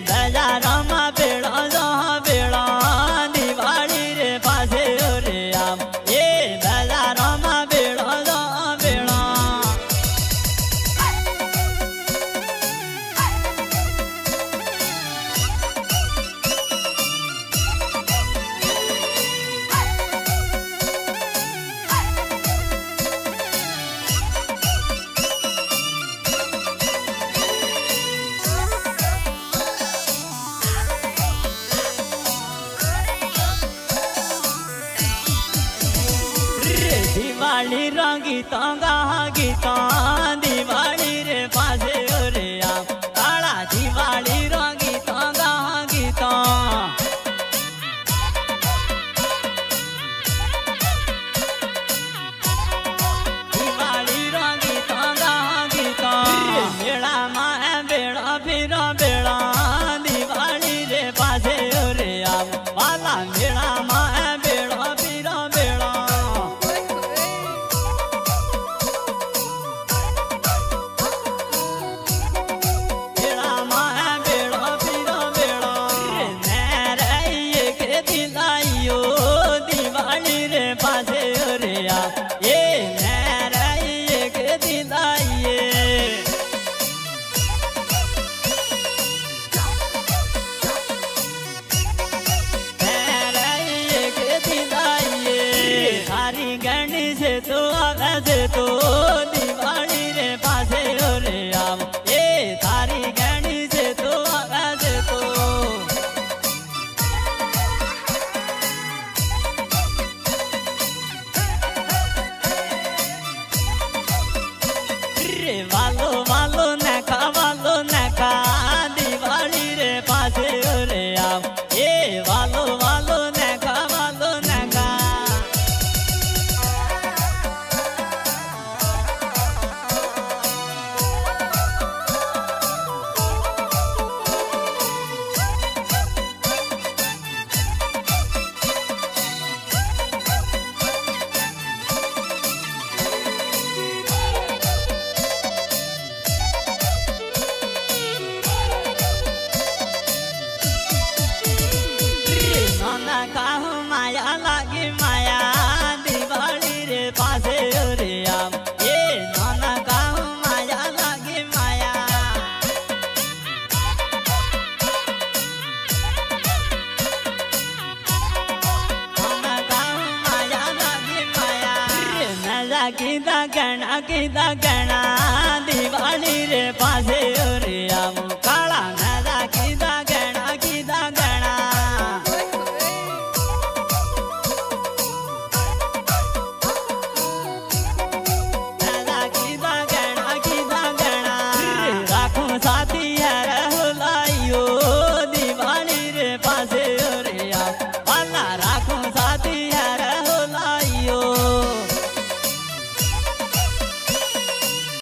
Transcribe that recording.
बजारमा बेड़ा जहाँ बेड़ा दिवाली रे पासे रे आम ये बजारमा बेड़ा जहाँ बेड़ा दिवाली रंगीता गाहा गीता दिवाली रे पासे रे आम काला दिवाली रंगीता गाहा गीता दिवाली रंगीता गाहा गीता बेड़ा माँ बेड़ा फिरा बेड़ा दिवाली रे पासे रे आम वाला बेड़ा माँ बेड़ा फिरा बेड़ा दिवाली रे पासे रे आ ये नराये के दिलाइए नराये के दिलाइए सारी गंडी से तो आगा से तो दिवाली रे पासे रे आ ये सारी गंडी से तो आगा से तो वालो वालो नखा दिवाली रे पासे रे आम ये वालो वालो नखा माया लागे माया दिवाली रे पासे रे आम ये नाना काहू माया लागे माया नाना काहू माया लागे माया नजा की दा गणा दिवाली रे पासे